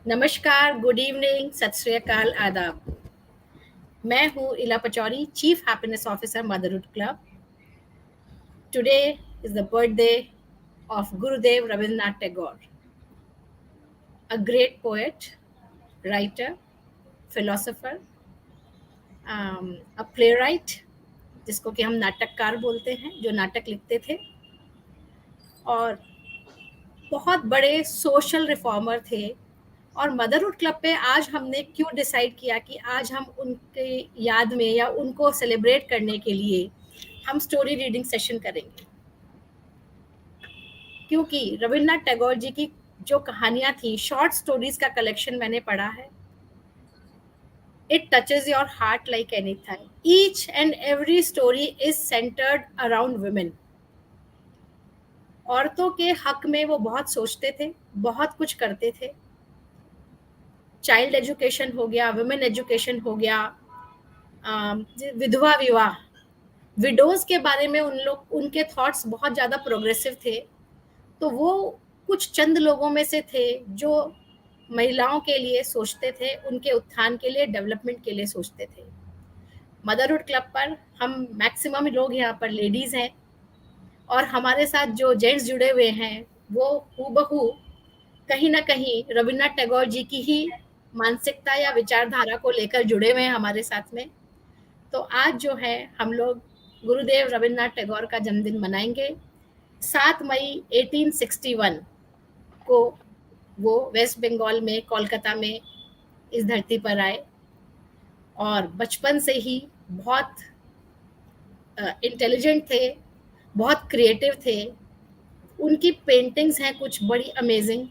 नमस्कार, good evening, सत श्री अकाल, आदाब। मैं हूँ इला Pachauri, chief happiness officer motherhood club. Today is the birthday of Gurudev Rabindranath Tagore, a great poet, writer, philosopher, a playwright, जिसको कि हम नाटककार बोलते हैं, जो नाटक लिखते थे, और बहुत बड़े सोशल रिफॉर्मर थे। और मदरहुड क्लब पे आज हमने क्यों डिसाइड किया कि आज हम उनके याद में या उनको सेलिब्रेट करने के लिए हम स्टोरी रीडिंग सेशन करेंगे, क्योंकि रविन्द्रनाथ टैगोर जी की जो कहानियां थी, शॉर्ट स्टोरीज का कलेक्शन मैंने पढ़ा है। It touches your heart like anything. Each and every story is centred around women. औरतों के हक में वो बहुत सोचते थे, बहुत कुछ करते थे। चाइल्ड एजुकेशन हो गया, वुमेन एजुकेशन हो गया, विधवा विवाह, विडोज के बारे में उनके थॉट्स बहुत ज़्यादा प्रोग्रेसिव थे। तो वो कुछ चंद लोगों में से थे जो महिलाओं के लिए सोचते थे, उनके उत्थान के लिए, डेवलपमेंट के लिए सोचते थे। मदरहुड क्लब पर हम मैक्सिमम लोग यहाँ पर लेडीज़ हैं, और हमारे साथ जो जेंट्स जुड़े हुए हैं वो हूबहू कहीं ना कहीं रविन्द्रनाथ टैगोर जी की ही मानसिकता या विचारधारा को लेकर जुड़े हुए हैं हमारे साथ में। तो आज जो है हम लोग गुरुदेव रविन्द्रनाथ टैगोर का जन्मदिन मनाएंगे। 7 मई 1861 को वो वेस्ट बंगाल में, कोलकाता में इस धरती पर आए, और बचपन से ही बहुत इंटेलिजेंट थे, बहुत क्रिएटिव थे। उनकी पेंटिंग्स हैं कुछ बड़ी अमेजिंग,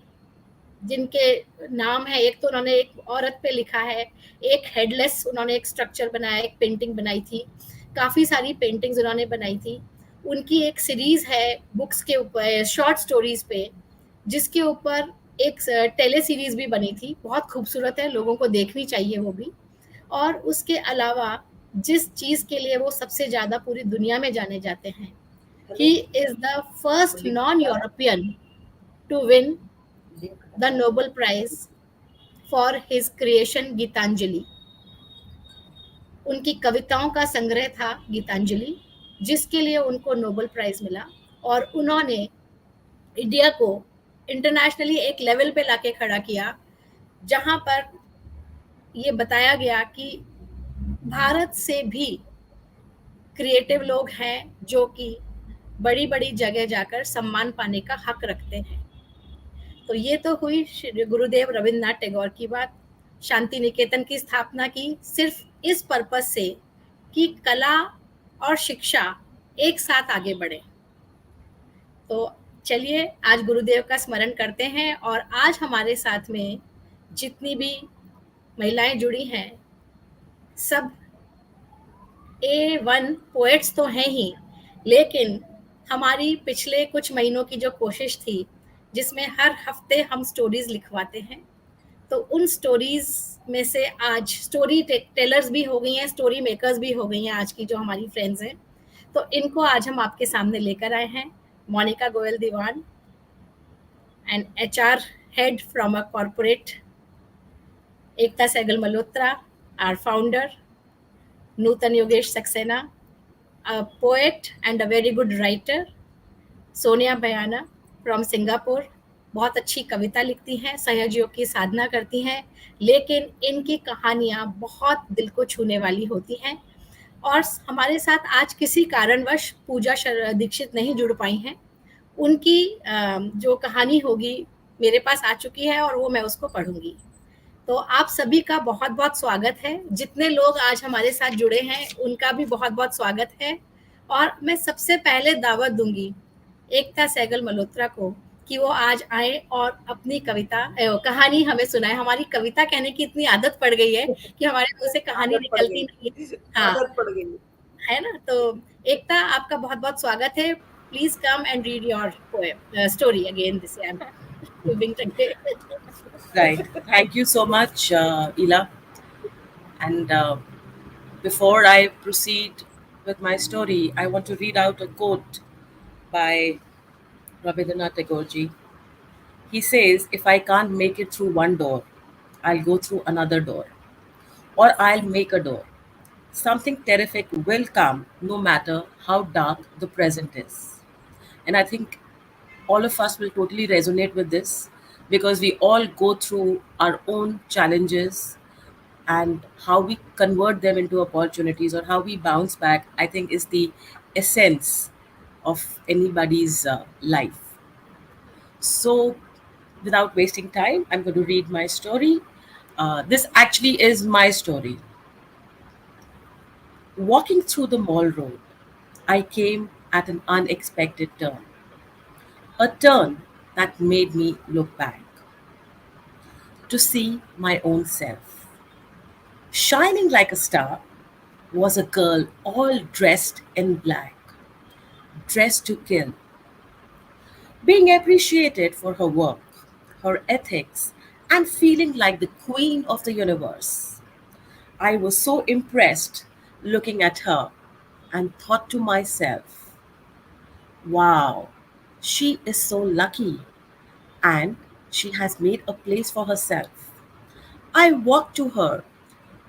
जिनके नाम है, एक तो उन्होंने एक औरत पे लिखा है, एक हेडलेस उन्होंने एक स्ट्रक्चर बनाया, एक पेंटिंग बनाई थी। काफ़ी सारी पेंटिंग्स उन्होंने बनाई थी। उनकी एक सीरीज है बुक्स के ऊपर, शॉर्ट स्टोरीज पे, जिसके ऊपर एक टेली सीरीज भी बनी थी, बहुत खूबसूरत है, लोगों को देखनी चाहिए वो भी। और उसके अलावा जिस चीज़ के लिए वो सबसे ज़्यादा पूरी दुनिया में जाने जाते हैं, he is the first non European to win the Nobel prize for his creation Gitanjali. उनकी कविताओं का संग्रह था गीतांजलि, जिसके लिए उनको नोबेल प्राइज मिला, और उन्होंने इंडिया को इंटरनेशनली एक लेवल पे लाके खड़ा किया, जहां पर ये बताया गया कि भारत से भी क्रिएटिव लोग हैं जो कि बड़ी बड़ी जगह जाकर सम्मान पाने का हक रखते हैं। तो ये तो हुई गुरुदेव रविन्द्रनाथ टैगोर की बात। शांति निकेतन की स्थापना की सिर्फ इस पर्पज से कि कला और शिक्षा एक साथ आगे बढ़े। तो चलिए आज गुरुदेव का स्मरण करते हैं, और आज हमारे साथ में जितनी भी महिलाएं जुड़ी हैं, सब A1 पोएट्स तो हैं ही, लेकिन हमारी पिछले कुछ महीनों की जो कोशिश थी, जिसमें हर हफ्ते हम स्टोरीज लिखवाते हैं, तो उन स्टोरीज में से आज स्टोरी टेलर्स भी हो गई हैं, स्टोरी मेकर्स भी हो गई हैं आज की जो हमारी फ्रेंड्स हैं। तो इनको आज हम आपके सामने लेकर आए हैं। Monika Goyal Dewan, and HR head from a corporate, Ekta Sehgal Malhotra, our founder, Nutan Yogesh Saxena, a poet and a very good writer, Sonia Bayana from Singapore, बहुत अच्छी कविता लिखती हैं, सहयोग की साधना करती हैं, लेकिन इनकी कहानियाँ बहुत दिल को छूने वाली होती हैं। और हमारे साथ आज किसी कारणवश पूजा दीक्षित नहीं जुड़ पाई हैं। उनकी जो कहानी होगी मेरे पास आ चुकी है, और वो मैं उसको पढ़ूंगी। तो आप सभी का बहुत बहुत स्वागत है। जितने लोग आज हमारे साथ जुड़े हैं उनका भी बहुत बहुत स्वागत है। और मैं सबसे पहले दावत दूंगी एकता सहगल मल्होत्रा को कि वो आज आए और अपनी कविता कहानी हमें सुनाए। हमारी कविता कहने की इतनी आदत पड़ गई है कि हमारे मुंह से कहानी निकलती नहीं है। हाँ, आदत पड़ गई है ना। तो एकता, आपका बहुत बहुत स्वागत है। Please come and read your story again this I am moving today. Right. Thank you so much, Ila. And before I proceed with my story, I want to read out a quote by Rabindra Tagore ji. He says, "If I can't make it through one door, I'll go through another door, or I'll make a door. Something terrific will come no matter how dark the present is. And I think all of us will totally resonate with this because we all go through our own challenges, and how we convert them into opportunities or how we bounce back, I think, is the essence of anybody's life. So, without wasting time, I'm going to read my story. This actually is my story. Walking through the mall road, I came at an unexpected turn, a turn that made me look back to see my own self. Shining like a star was a girl all dressed in black, dressed to kill, being appreciated for her work, her ethics, and feeling like the queen of the universe. I was so impressed looking at her and thought to myself, wow, she is so lucky and she has made a place for herself. I walked to her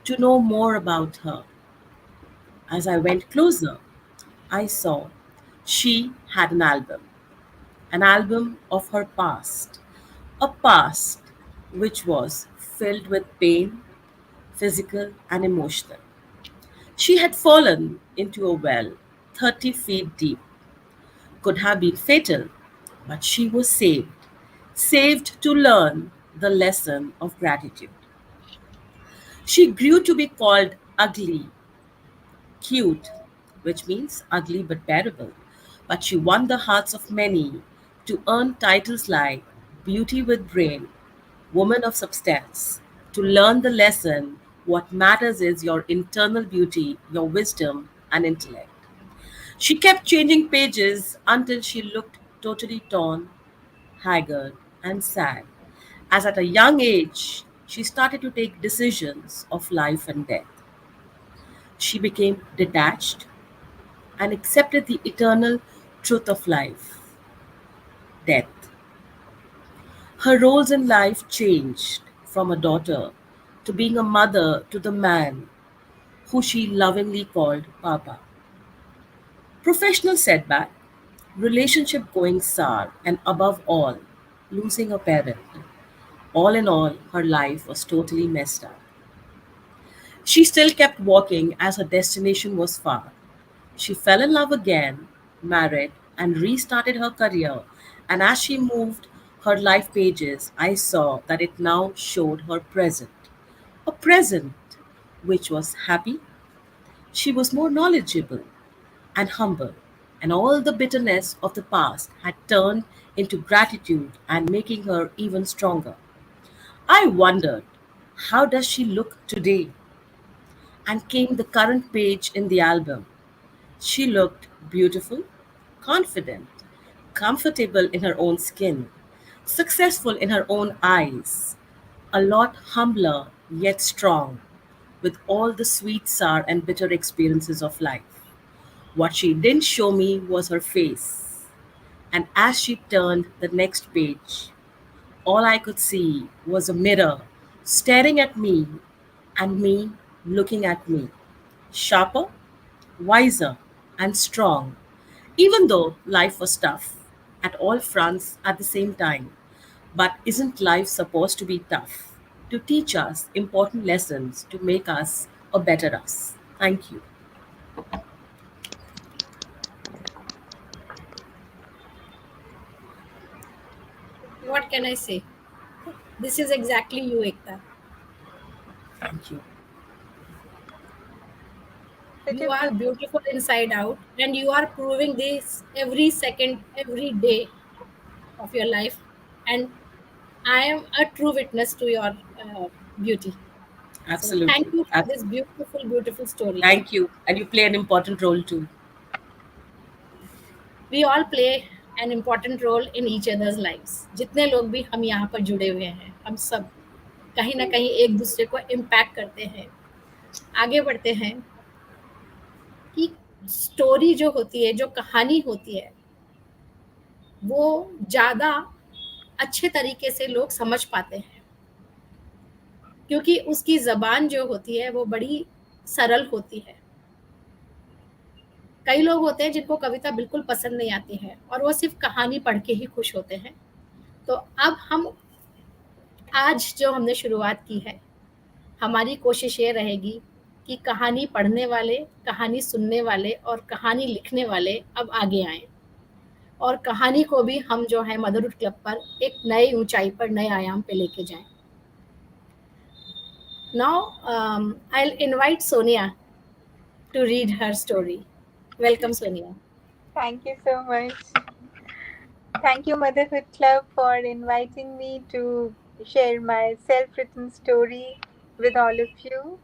to know more about her. As I went closer, I saw she had an album of her past, a past which was filled with pain, physical and emotional. She had fallen into a well 30 feet deep, could have been fatal, but she was saved, saved to learn the lesson of gratitude. She grew to be called ugly, cute, which means ugly but bearable. But she won the hearts of many to earn titles like Beauty with Brain, Woman of Substance, to learn the lesson what matters is your internal beauty, your wisdom, and intellect. She kept changing pages until she looked totally torn, haggard, and sad, as at a young age she started to take decisions of life and death. She became detached and accepted the eternal truth of life, death. Her roles in life changed from a daughter to being a mother to the man who she lovingly called Papa. Professional setback, relationship going sour, and above all, losing a parent. All in all, her life was totally messed up. She still kept walking as her destination was far. She fell in love again, married, and restarted her career. And as she moved her life pages, I saw that it now showed her present. A present which was happy. She was more knowledgeable and humble, and all the bitterness of the past had turned into gratitude and making her even stronger. I wondered, how does she look today? And came the current page in the album. She looked beautiful, confident, comfortable in her own skin, successful in her own eyes, a lot humbler yet strong, with all the sweet, sour, and bitter experiences of life. What she didn't show me was her face. And as she turned the next page, all I could see was a mirror staring at me and me looking at me, sharper, wiser, and strong, even though life was tough at all fronts at the same time. But isn't life supposed to be tough? To teach us important lessons to make us a better us. Thank you. What can I say? This is exactly you, Ekta. Thank you. You Second, are beautiful inside out, and you are proving this every second, every day of your life. And I am a true witness to your beauty. So thank Absolutely. you for this beautiful, beautiful story. Thank you. And you play an important role too. We all play an important role in each other's lives. जितने लोग भी हम यहाँ पर जुड़े हुए हैं, हम सब कहीं ना कहीं एक दूसरे को इम्पैक्ट करते हैं। आगे बढ़ते हैं कि स्टोरी जो होती है, जो कहानी होती है, वो ज़्यादा अच्छे तरीके से लोग समझ पाते हैं। क्योंकि उसकी ज़बान जो होती है वो बड़ी सरल होती है। कई लोग होते हैं जिनको कविता बिल्कुल पसंद नहीं आती है और वो सिर्फ कहानी पढ़ के ही खुश होते हैं। तो अब हम आज जो हमने शुरुआत की है, हमारी कोशिश ये रहेगी कि कहानी पढ़ने वाले, कहानी सुनने वाले और कहानी लिखने वाले अब आगे आएँ और कहानी को भी हम जो है मदरहुड क्लब पर एक नई ऊंचाई पर, नए आयाम पे लेके जाएं। Now I will invite Sonia to read her story. Welcome, Sonia. Thank you so much. Thank you, Motherhood Club, for inviting me to share my self written story with all of you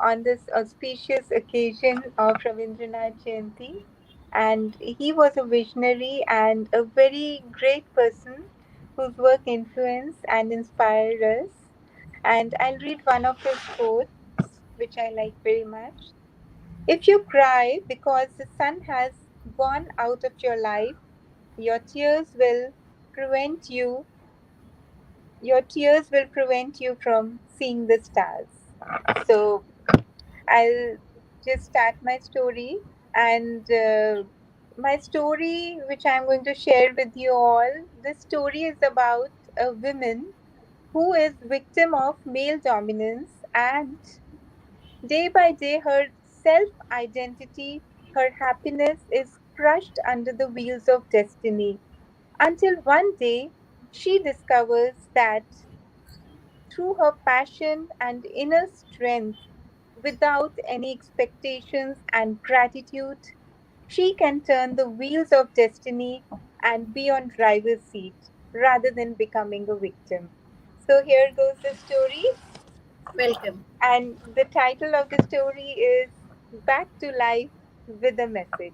on this auspicious occasion of Rabindranath Jayanti. And he was a visionary and a very great person whose work influenced and inspired us. And I'll read one of his quotes, which I like very much. If you cry because the sun has gone out of your life, your tears will prevent you your tears will prevent you from seeing the stars. So I'll just start my story, and my story which I'm going to share with you all, this story is about a woman who is victim of male dominance, and day by day her self identity, her happiness is crushed under the wheels of destiny, until one day she discovers that through her passion and inner strength, without any expectations and gratitude, she can turn the wheels of destiny and be on driver's seat rather than becoming a victim. So here goes the story, Welcome. and the title of the story is Back to Life with a Message.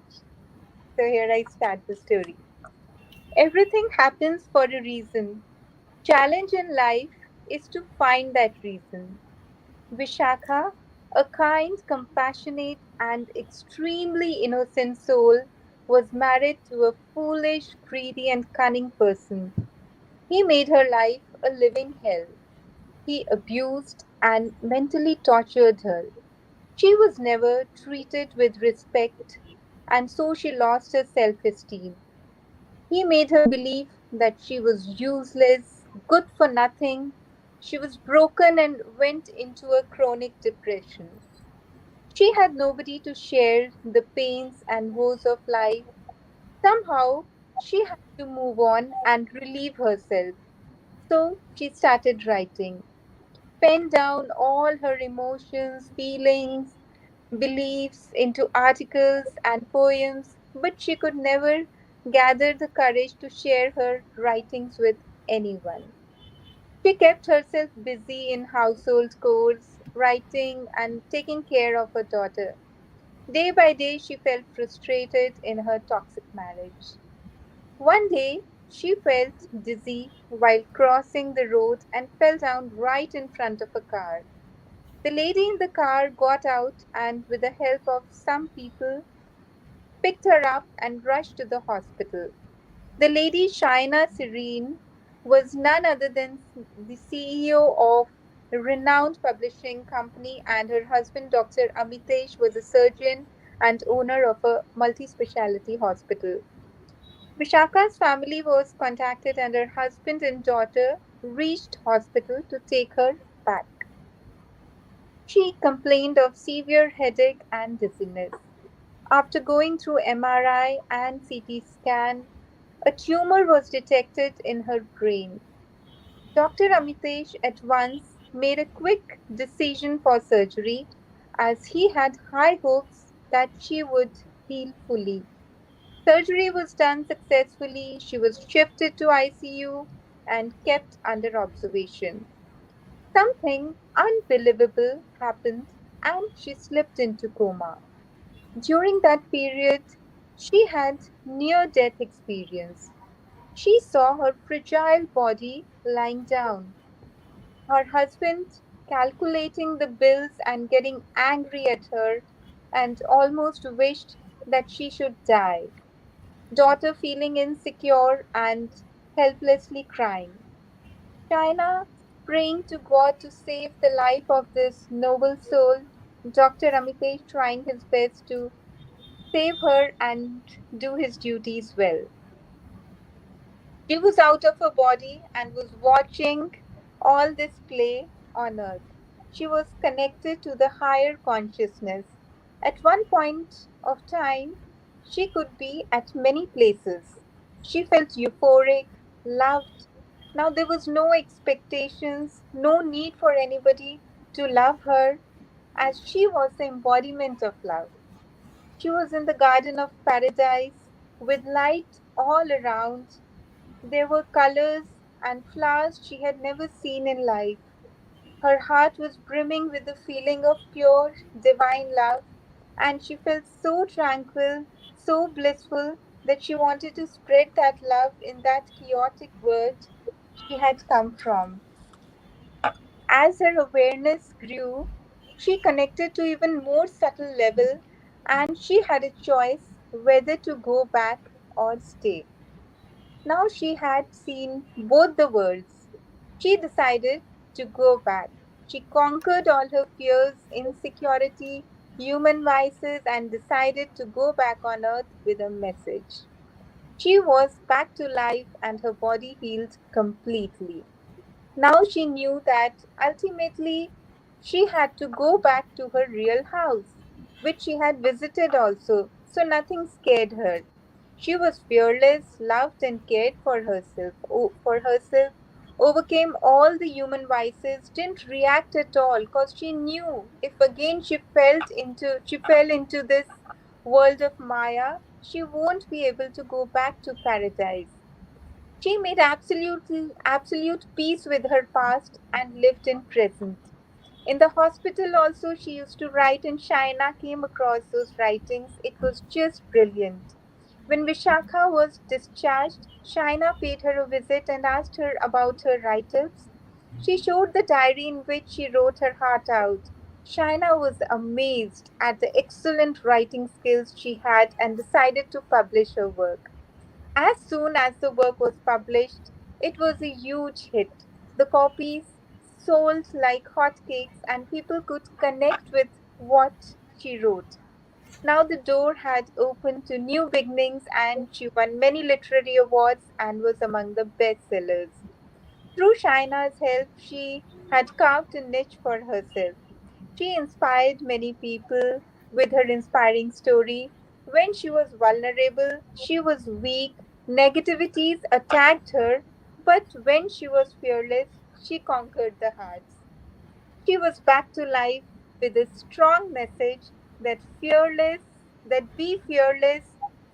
So here I start the story. Everything happens for a reason. Challenge in life is to find that reason. Vishakha, a kind, compassionate, and extremely innocent soul, was married to a foolish, greedy, and cunning person. He made her life a living hell. He abused and mentally tortured her. She was never treated with respect, and so she lost her self esteem. He made her believe that she was useless, good for nothing. She was broken and went into a chronic depression. She had nobody to share the pains and woes of life. Somehow, she had to move on and relieve herself. So she started writing, penned down all her emotions, feelings, beliefs into articles and poems, but she could never gather the courage to share her writings with anyone. She kept herself busy in household chores, writing, and taking care of her daughter. Day by day, she felt frustrated in her toxic marriage. One day, she felt dizzy while crossing the road and fell down right in front of a car. The lady in the car got out and, with the help of some people, picked her up and rushed to the hospital. The lady Shaina Serene was none other than the CEO of a renowned publishing company, and her husband, Dr. Amitesh, was a surgeon and owner of a multi specialty hospital. Vishaka's family was contacted, and her husband and daughter reached hospital to take her back. She complained of severe headache and dizziness. After going through MRI and CT scan, a tumor was detected in her brain. Dr. Amitesh at once made a quick decision for surgery, as he had high hopes that she would heal fully. Surgery was done successfully. She was shifted to ICU and kept under observation. Something unbelievable happened, and she slipped into coma. During that period, she had near death experience. She saw her fragile body lying down, her husband calculating the bills and getting angry at her, and almost wished that she should die, daughter feeling insecure and helplessly crying. China praying to God to save the life of this noble soul, Dr. Amitesh trying his best to save her and do his duties well. She was out of her body and was watching all this play on earth. She was connected to the higher consciousness. At one point of time, she could be at many places. She felt euphoric, loved. Now there was no expectations, no need for anybody to love her, as she was the embodiment of love. She was in the garden of paradise with light all around. There were colors and flowers she had never seen in life. Her heart was brimming with the feeling of pure, divine love, and she felt so tranquil, so blissful that she wanted to spread that love in that chaotic world she had come from. As her awareness grew, she connected to even more subtle level, and she had a choice whether to go back or stay. Now she had seen both the worlds. She decided to go back. She conquered all her fears, insecurity, human vices, and decided to go back on earth with a message. She was back to life and her body healed completely. Now she knew that ultimately she had to go back to her real house, which she had visited also, so nothing scared her. She was fearless, loved and cared for herself, overcame all the human vices, didn't react at all because she knew if again she fell into this world of Maya, she won't be able to go back to paradise. She made absolute peace with her past and lived in present. In the hospital also she used to write and Shaina came across those writings. It was just brilliant. When Vishakha was discharged, Shaina paid her a visit and asked her about her write-ups. She showed the diary in which she wrote her heart out. Shaina was amazed at the excellent writing skills she had and decided to publish her work. As soon as the work was published, it was a huge hit. The copies sold like hotcakes, and people could connect with what she wrote. Now the door had opened to new beginnings, and she won many literary awards and was among the bestsellers. Through Shaina's help, she had carved a niche for herself. She inspired many people with her inspiring story. When she was vulnerable, she was weak, negativities attacked her, but when she was fearless, she conquered the hearts. She was back to life with a strong message that be fearless,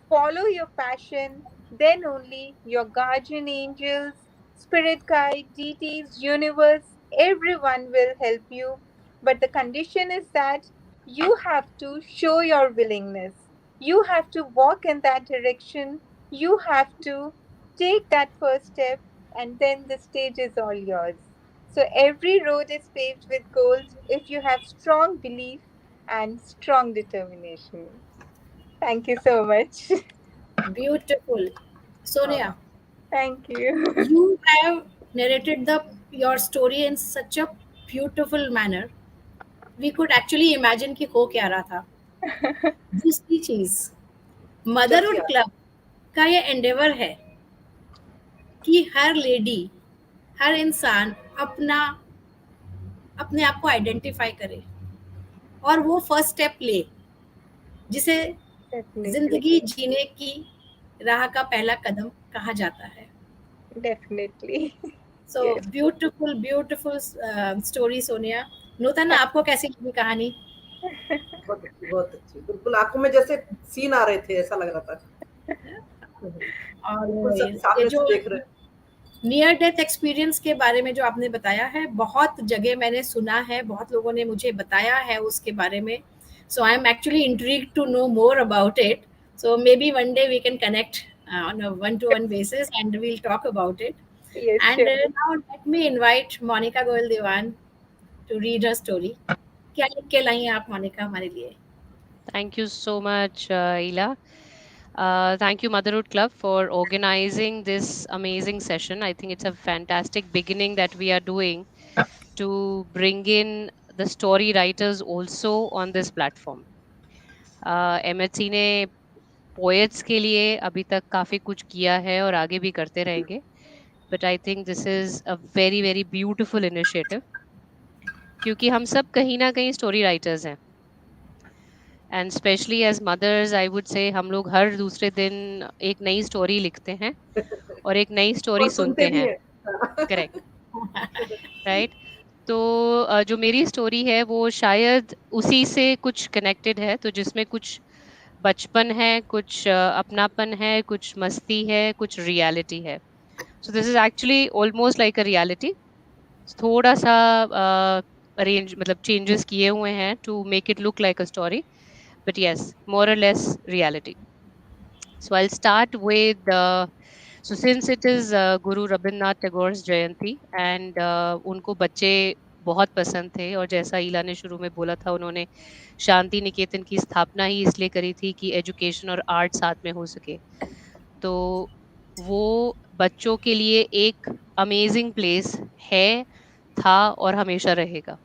follow your passion, then only your guardian angels, spirit guide, deities, universe, everyone will help you. But the condition is that you have to show your willingness. You have to walk in that direction. You have to take that first step, and then the stage is all yours. So every road is paved with gold if you have strong belief and strong determination. Thank you so much. Beautiful. Oh, Sonia, thank you. you have narrated the your story in such a beautiful manner. We could actually imagine कि हो क्या रहा था. दूसरी चीज, Just motherhood yeah. Club का ये Endeavour है कि हर लेडी, हर इंसान अपना अपने आप को आइडेंटिफाई करे और वो फर्स्ट स्टेप ले, जिसे Definitely. जिंदगी जीने की राह का पहला कदम कहा जाता है. Definitely. So Yes. Beautiful beautiful story Sonia. Nutan, आपको कैसी लगी कहानी? बहुत अच्छी, बहुत अच्छी। बिल्कुल आँखों में जैसे सीन आ रहे थे, ऐसा लग रहा था। बिल्कुल और ये सामने जो से देख रहे हैं। नियर डेथ एक्सपीरियंस के बारे में जो आपने बताया है, बहुत जगह मैंने सुना है, बहुत लोगों ने मुझे बताया है उसके बारे में. So I am actually intrigued to know more about it. So maybe one day we can connect on a one-to-one basis and we'll talk about it. Yes, And sure. now let me invite Monica Goel Dewan to read her story. क्या लिख के लाई हैं आप मोनिका हमारे लिए? Thank you so much, Ila. Thank you, Motherhood Club, for organizing this amazing session. I think it's a fantastic beginning that we are doing. to bring in the story writers also on this platform. MHC ने poets के लिए अभी तक काफी कुछ किया है और आगे भी करते रहेंगे, but I think this is a very very beautiful initiative, क्योंकि हम सब कहीं ना कहीं स्टोरी राइटर्स हैं, and specially as mothers I would say हम लोग हर दूसरे दिन एक नई स्टोरी लिखते हैं और एक नई स्टोरी और सुनते सुनते भी हैं। हैं। Correct, right. तो जो मेरी स्टोरी है वो शायद उसी से कुछ कनेक्टेड है, तो जिसमें कुछ बचपन है, कुछ अपनापन है, कुछ मस्ती है, कुछ रियलिटी है। So this is actually almost like a reality, थोड़ा सा अरेंज मतलब चेंजेस किए हुए हैं to make it look like a story, but yes, more or less reality. So I'll start with so since it is Guru Rabindranath Tagore's Jayanti, and उनको बच्चे बहुत पसंद थे, और जैसा ईला ने शुरू में बोला था, उन्होंने शांति निकेतन की स्थापना ही इसलिए करी थी कि एजुकेशन और आर्ट साथ में हो सके। तो वो बच्चों के लिए एक अमेजिंग प्लेस है, था और हमेशा रहेगा,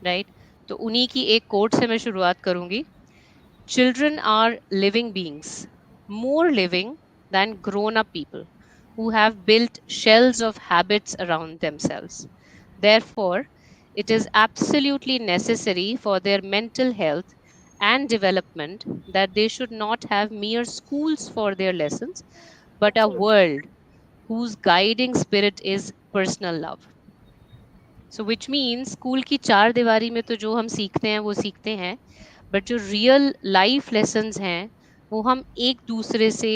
राइट। तो उन्हीं की एक कोट से मैं शुरुआत करूंगी। Children are living beings, more living than grown up people who have built shells of habits around themselves. Therefore, it is absolutely necessary for their mental health and development that they should not have mere schools for their lessons, but a world whose guiding spirit is personal love. So which mean school की चार दीवारी में तो जो हम सीखते हैं वो सीखते हैं, बट जो रियल लाइफ लेसन्स हैं वो हम एक दूसरे से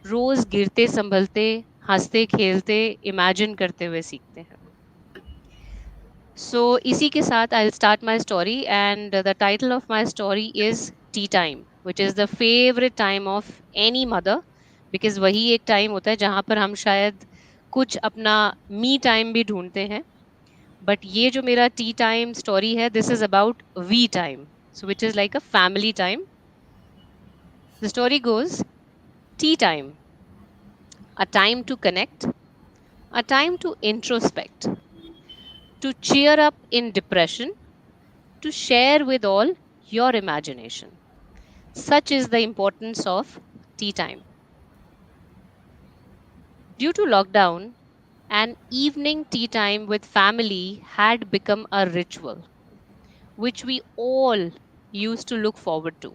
रोज गिरते संभलते, हंसते खेलते, इमेजिन करते हुए सीखते हैं। सो इसी के साथ I will start my story, and the title of my story is T time, which is the favourite time of any mother, because वही एक टाइम होता है जहां पर हम शायद कुछ अपना मी टाइम भी ढूंढते हैं। बट ये जो मेरा टी टाइम स्टोरी है, this is about we time, so which is like a family time. The story goes, tea time, a time to connect, a time to introspect, to cheer up in depression, to share with all your imagination. Such is the importance of tea time. Due to lockdown, an evening tea time with family had become a ritual, which we all used to look forward to.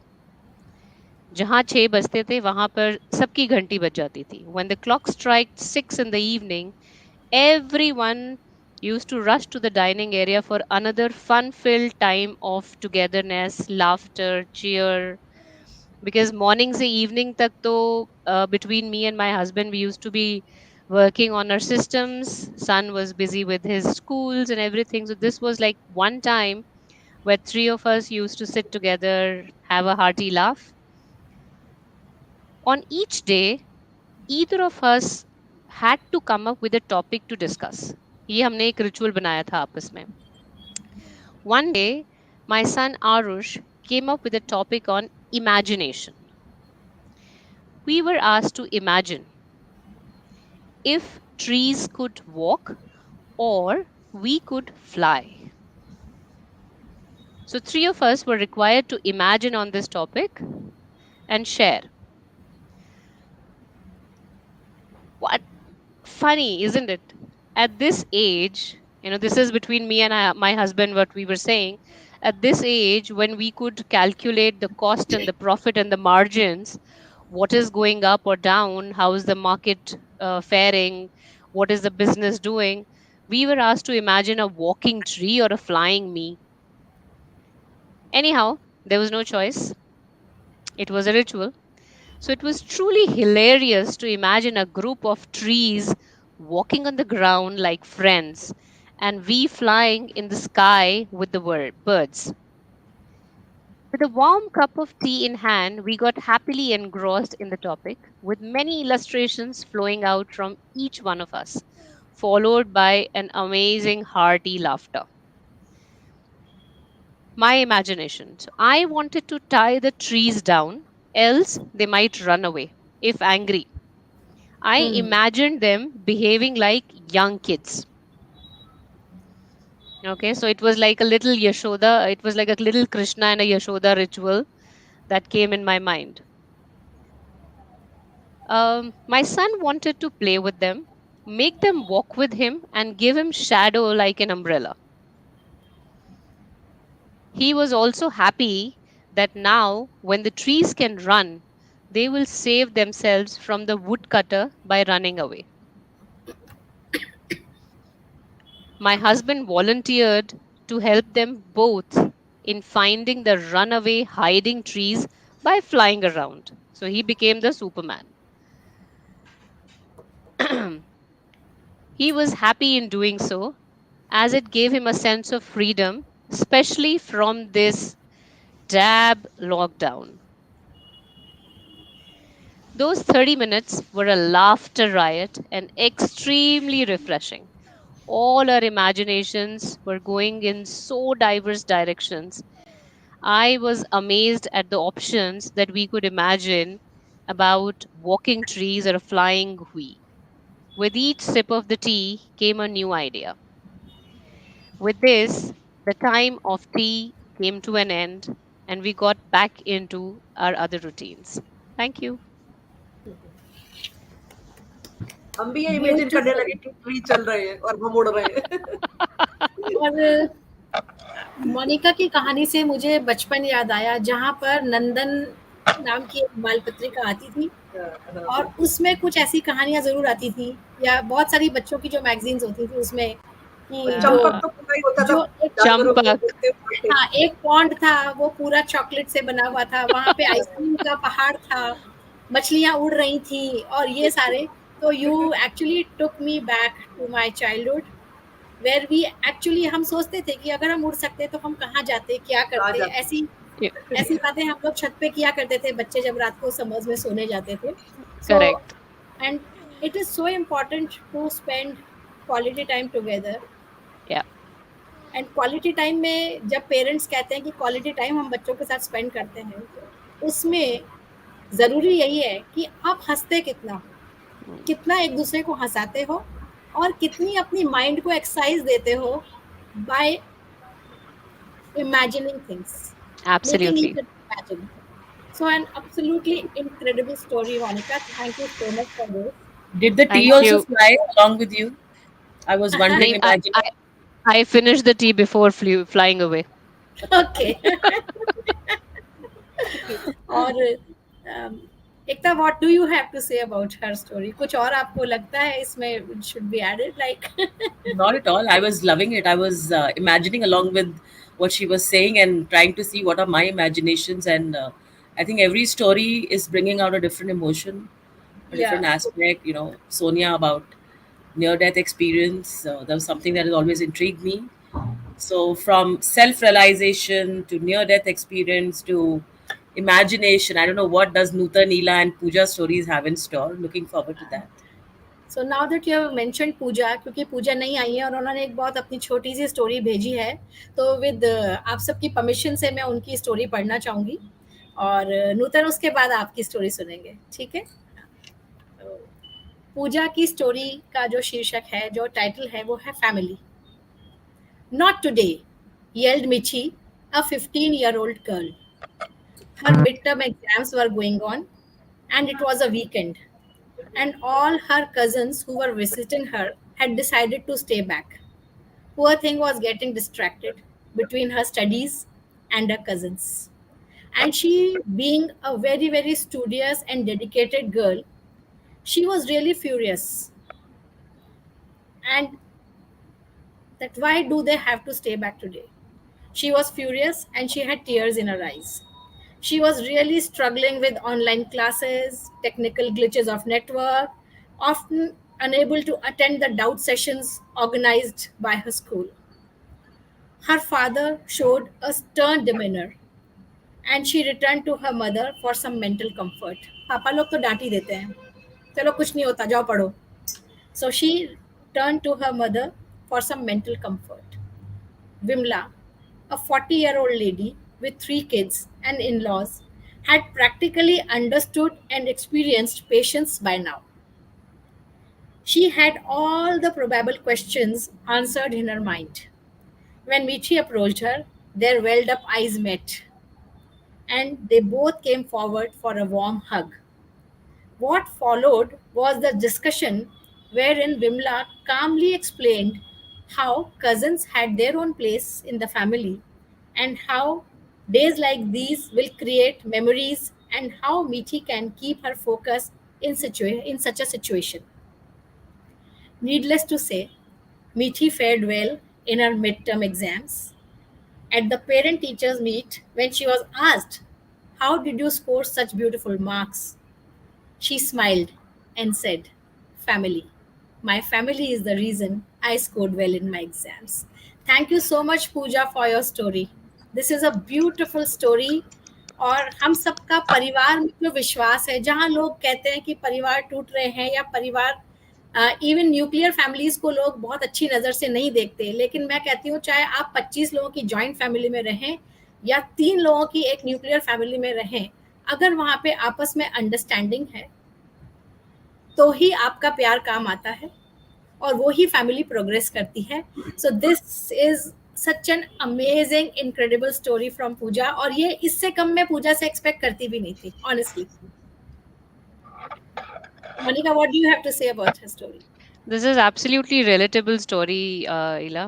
जहाँ 6 बजते थे वहां पर सबकी घंटी बज जाती थी. When the clock struck 6 in the evening, everyone used to rush to the dining area for another fun filled time of togetherness, laughter, cheer. Because morning से evening तक तो between me and my husband we used to be working on our systems. Son was busy with his schools and everything. So this was like one time where three of us used to sit together, have a hearty laugh. On each day, either of us had to come up with a topic to discuss. ये हमने एक ritual बनाया था आपस में. One day, my son Arush came up with a topic on imagination. We were asked to imagine if trees could walk or we could fly. So, three of us were required to imagine on this topic and share. What funny, isn't it? At this age, this is between me and my husband, what we were saying. At this age, when we could calculate the cost and the profit and the margins, what is going up or down, how is the market faring, what is the business doing, we were asked to imagine a walking tree or a flying me. Anyhow, there was no choice. It was a ritual. So it was truly hilarious to imagine a group of trees walking on the ground like friends, and we flying in the sky with the birds. With a warm cup of tea in hand, we got happily engrossed in the topic, with many illustrations flowing out from each one of us, followed by an amazing hearty laughter. My imagination. So I wanted to tie the trees down, else they might run away if angry. I Hmm. imagined them behaving like young kids. Okay, so it was like a little Yashoda, it was like a little Krishna and a Yashoda ritual that came in my mind. My son wanted to play with them, make them walk with him, and give him shadow like an umbrella. He was also happy that now, when the trees can run, they will save themselves from the woodcutter by running away. My husband volunteered to help them both in finding the runaway hiding trees by flying around. So he became the Superman. He was happy in doing so, as it gave him a sense of freedom, especially from this dab lockdown. Those 30 minutes were a laughter riot and extremely refreshing. All our imaginations were going in so diverse directions. I was amazed at the options that we could imagine about walking trees or a flying hui. With each sip of the tea came a new idea. With this, the time of tea came to an end and we got back into our other routines. Thank you. हम भी ये imagine करने beautiful. लगे कि tree चल रहे हैं और हम उड़ रहे हैं। और मोनिका की कहानी से मुझे बचपन याद आया, जहाँ पर नंदन नाम की एक बाल पत्रिका आती थी हाँ, और बिल्कुल। उसमें कुछ ऐसी कहानियाँ ज़रूर आती थी, या बहुत सारी बच्चों की जो मैगज़ीन्स होती थी उसमें, कि जो चंपक तो पूरा ही होता था, जो एक जानवरों को Champak. देखते हुए। हाँ, एक पॉन्ड था, वो पूरा चॉकलेट से बना हुआ था, वहाँ पे आइसक्रीम का पहाड़ था, मछलियाँ उड़ रही थी और ये सारे। तो you actually took me back to my childhood, where we actually हम सोचते थे कि अगर हम उड़ सकते तो हम कहाँ जाते, क्या कहाँ करते? जाते ऐसी Yeah, ऐसी बातें हम लोग छत पे किया करते थे, बच्चे जब रात को समर्स में सोने जाते थे। So correct. And it is so important to spend quality time together. Yeah, and quality time में जब पेरेंट्स कहते हैं कि क्वालिटी टाइम हम बच्चों के साथ स्पेंड करते हैं, तो उसमें ज़रूरी यही है कि आप हँसते कितना हो, mm, कितना एक दूसरे को हँसाते हो और कितनी अपनी माइंड को एक्सरसाइज देते हो bye imagining things, making absolutely. each other imagine. So an absolutely incredible story, Monica. Thank you so much for this. Did the tea Thank also you. fly along with you? I was wondering, Nahin, imagining. I finished the tea before flying away. Okay. और एकता, what do you have to say about her story? कुछ और आपको लगता है इसमें it should be added, like? Not at all. I was loving it. I was imagining along with what she was saying and trying to see what are my imaginations. And I think every story is bringing out a different emotion, a Yeah. different aspect. You know, Sonia about near death experience. That was something that has always intrigued me. So, from self realization to near death experience to imagination, I don't know what does Nuta, Neela, and Pooja stories have in store. Looking forward to that. So now that you have mentioned Pooja, क्योंकि पूजा नहीं आई है और उन्होंने एक बहुत अपनी छोटी सी story भेजी है, तो विद आप सबकी परमिशन से मैं उनकी स्टोरी पढ़ना चाहूँगी और नूतन उसके बाद आपकी स्टोरी सुनेंगे, ठीक है? तो पूजा की स्टोरी का जो शीर्षक है, जो टाइटल है, वो है family. Not today, yelled Michi, a 15-year-old girl. Her midterm exams were going on, and it was a weekend, and all her cousins who were visiting her had decided to stay back. Poor thing was getting distracted between her studies and her cousins. And she, being a very, very studious and dedicated girl, she was really furious. And that why do they have to stay back today? She was furious and she had tears in her eyes. She was really struggling with online classes, technical glitches of network, often unable to attend the doubt sessions organized by her school. Her father showed a stern demeanor and she returned to her mother for some mental comfort. पापा लोग तो डांट ही देते हैं, चलो कुछ नहीं होता, जाओ पढ़ो. So she turned to her mother for some mental comfort. Vimla, a 40-year-old lady with 3 kids and in-laws, had practically understood and experienced patience by now. She had all the probable questions answered in her mind. When Michi approached her, their welled up eyes met, and they both came forward for a warm hug. What followed was the discussion wherein Vimla calmly explained how cousins had their own place in the family and how days like these will create memories and how Michi can keep her focus in such a situation. Needless to say, Michi fared well in her midterm exams. At the parent teachers meet, when she was asked, "How did you score such beautiful marks?" she smiled and said, "Family. My family is the reason I scored well in my exams." Thank you so much, Pooja, for your story. This is a beautiful story. और हम सबका परिवार में जो विश्वास है, जहाँ लोग कहते हैं कि परिवार टूट रहे हैं या परिवार, इवन न्यूक्लियर फैमिलीज को लोग बहुत अच्छी नज़र से नहीं देखते, लेकिन मैं कहती हूँ चाहे आप 25 लोगों की जॉइंट फैमिली में रहें या 3 लोगों की एक न्यूक्लियर फैमिली में रहें, अगर वहाँ पे आपस में अंडरस्टैंडिंग है तो ही आपका प्यार काम आता है और वो ही फैमिली प्रोग्रेस करती है. So this is such an amazing incredible story from Pooja, और ये इससे कम मैं पूजा से एक्सपेक्ट करती भी नहीं थी, honestly. Monica, what do you have to say about her story? This is absolutely relatable story, Ila,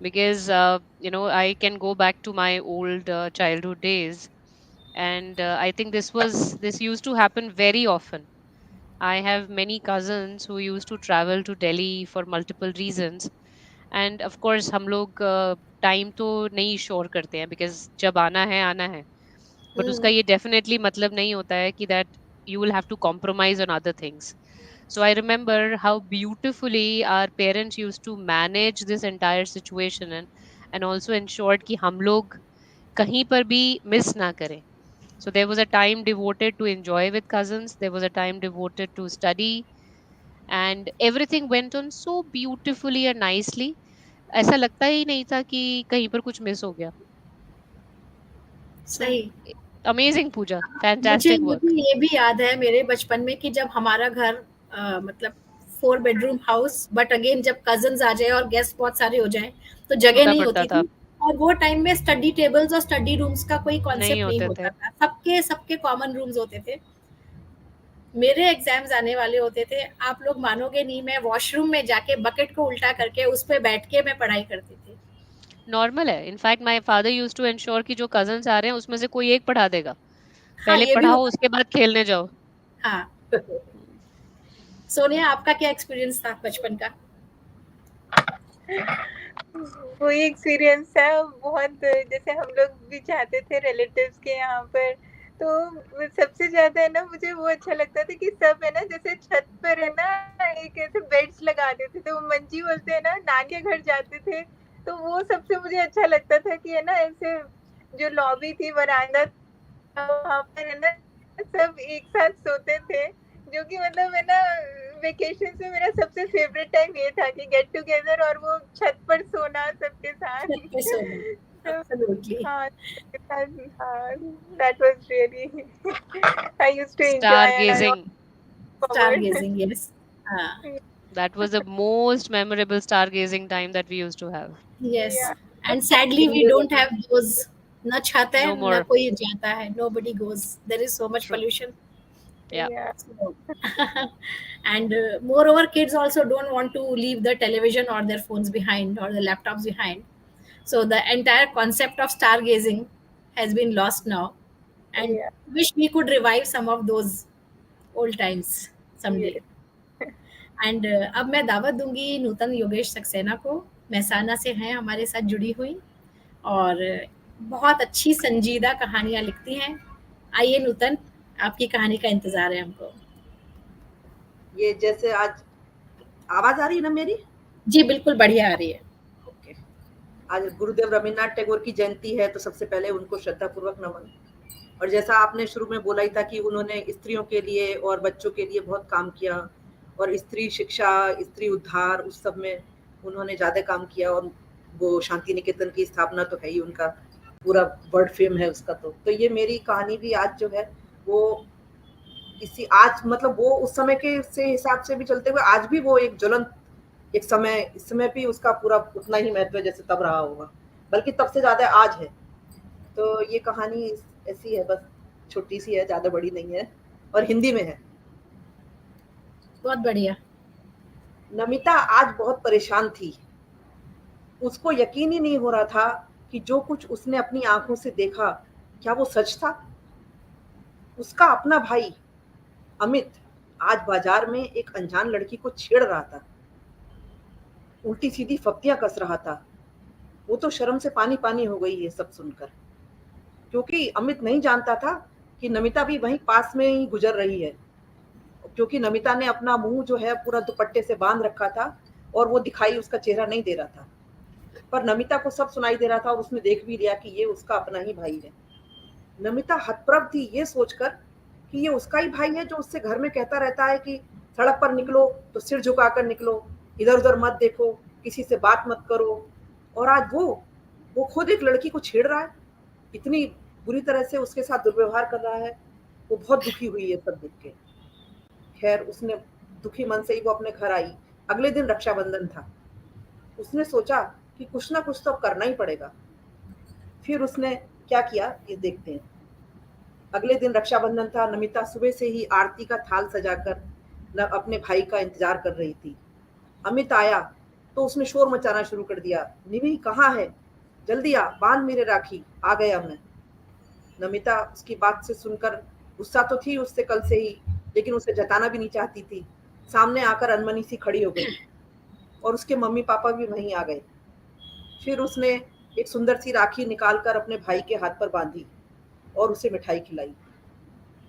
because I can go back to my old childhood days, and I think this used to happen very often. I have many cousins who used to travel to Delhi for multiple reasons, and of course हम लोग time तो नहीं sure करते हैं, because जब आना है, but उसका ये definitely मतलब नहीं होता है कि that you will have to compromise on other things. So I remember how beautifully our parents used to manage this entire situation, and also ensured कि हम लोग कहीं पर भी miss ना करें. So there was a time devoted to enjoy with cousins. There was a time devoted to study, and everything went on so beautifully and nicely. ऐसा लगता ही नहीं था कि कहीं पर कुछ मिस हो गया. So सही. amazing, Pooja. मुझे Fantastic मुझे work. ये भी याद है मेरे बचपन में कि जब हमारा घर, मतलब 4 बेडरूम हाउस, बट अगेन जब कजन्स आ जाए और गेस्ट बहुत सारे हो जाएं तो जगह छोटा नहीं पड़ता होती था. थी. और वो टाइम में स्टडी टेबल्स और स्टडी रूम्स का कोई नहीं कॉन्सेप्ट नहीं होते होता थे. था, सबके सबके कॉमन रूम्स होते थे. मेरे एग्जाम्स आने वाले होते थे, आप लोग मानोगे नहीं, मैं वॉशरूम में जाके बकेट को उल्टा करके उस पर बैठ के मैं पढ़ाई करती थी. नॉर्मल है. In fact my father used to ensure कि जो कजन्स आ रहे हैं उसमें से कोई एक पढ़ा देगा. हाँ, पहले ये भी पढ़ाओ, होता उसके था. बाद खेलने जाओ. हाँ. हम्म. सोनिया, आपका क्या एक्सपीरियंस था बचपन का? वही एक्सपीरियंस था बहुत. जैसे हम लोग भी जाते थे रिलेटिव्स के यहाँ पर, तो सबसे ज्यादा है ना मुझे वो अच्छा लगता था कि सब है ना जैसे छत पर है ना एक ऐसे बेड्स लगा देते थे, वो मंजी बोलते हैं ना, नानी के घर जाते थे, तो वो सबसे मुझे अच्छा लगता था कि है ना ऐसे जो लॉबी थी, वरांडा था, वहाँ पर है ना सब एक साथ सोते थे, जो कि मतलब है ना वेकेशन में मेरा सबसे फेवरेट टाइम ये था कि गेट टुगेदर और वो छत पर सोना सबके साथ. छत पे सोना, तो एब्सोल्युटली. हाँ, हाँ, that was really I used to enjoy and I Stargazing. look star forward. Gazing, yes. हाँ. That was the most memorable stargazing time that we used to have. Yes. Yeah, and sadly we don't have those. ना छत है No ना more. कोई जाता है, nobody goes, there is so much True. pollution. Yeah. yeah, So, and moreover kids also don't want to leave the television or their phones behind or the laptops behind, so the entire concept of stargazing has been lost now, and yeah, wish we could revive some of those old times someday. yes. And अब मैं दावत दूंगी नूतन योगेश सक्सेना को. महसाना से हैं हमारे साथ जुड़ी हुई, और बहुत अच्छी संजीदा कहानियां लिखती हैं. आइए नूतन, आपकी कहानी का इंतजार है हमको. ये जैसे आज आवाज आ रही है ना मेरी? जी बिल्कुल बढ़िया आ रही है. ओके. आज गुरुदेव रविन्द्रनाथ टैगोर की जयंती है, तो सबसे पहले उनको श्रद्धापूर्वक नमन. और जैसा आपने शुरू में बोला ही था कि उन्होंने स्त्रियों के लिए और बच्चों के लिए बहुत काम किया, और स्त्री शिक्षा, स्त्री उद्धार, उस सब में उन्होंने ज़्यादा काम किया. और वो शांति निकेतन की स्थापना तो है ही, उनका पूरा वर्ल्ड फेम है उसका. तो ये मेरी कहानी भी आज जो है वो इसी आज मतलब वो उस समय के से हिसाब से भी चलते हुए आज भी वो एक ज्वलंत एक समय, इस समय भी उसका पूरा उतना ही महत्व है जैसे तब रहा होगा. बल्कि तब से ज़्यादा आज है। तो ये कहानी ऐसी है, बस छोटी सी है, ज़्यादा बड़ी नहीं है और हिंदी में है। बहुत बढ़िया। नमिता आज बहुत परेशान थी। उसको यकीन ही नहीं हो रहा था कि जो कुछ उसने अपनी आंखों से देखा, क्या वो सच था? उसका अपना भाई अमित आज बाजार में एक अनजान लड़की को छेड़ रहा था, उल्टी सीधी फप्तियां कस रहा था। वो तो शर्म से पानी पानी हो गई ये सब सुनकर, क्योंकि अमित नहीं जानता था कि नमिता भी वहीं पास में ही गुजर रही है। क्योंकि नमिता ने अपना मुंह जो है पूरा दुपट्टे से बांध रखा था और वो दिखाई उसका चेहरा नहीं दे रहा था, पर नमिता को सब सुनाई दे रहा था और उसने देख भी लिया कि ये उसका अपना ही भाई है। नमिता हतप्रभ थी ये सोचकर कि ये उसका ही भाई है जो उससे घर में कहता रहता है कि सड़क पर निकलो तो सिर झुकाकर निकलो, इधर उधर मत देखो, किसी से बात मत करो। और आज वो खुद एक लड़की को छेड़ रहा है, इतनी बुरी तरह से उसके साथ दुर्व्यवहार कर रहा है। वो बहुत दुखी हुई है सब देख के। खैर उसने दुखी मन से ही वो अपने घर आई। अगले दिन रक्षाबंधन था। उसने सोचा कि कुछ ना कुछ तो अब करना ही पड़ेगा। फिर उसने क्या किया ये देखते हैं। अगले दिन रक्षाबंधन था। नमिता सुबह से ही आरती का थाल सजाकर अपने भाई का इंतजार कर रही थी। अमित आया तो उसने शोर मचाना शुरू कर दिया, निमी कहाँ है, जल्दी आ, बांध मेरे राखी, आ गया मैं। नमिता उसकी बात से सुनकर गुस्सा तो थी उससे कल से ही, लेकिन उसे जताना भी नहीं चाहती थी। सामने आकर अनमनी सी खड़ी हो गई और उसके मम्मी पापा भी वहीं आ गए। फिर उसने एक सुंदर सी राखी निकालकर अपने भाई के हाथ पर बांधी और उसे मिठाई खिलाई।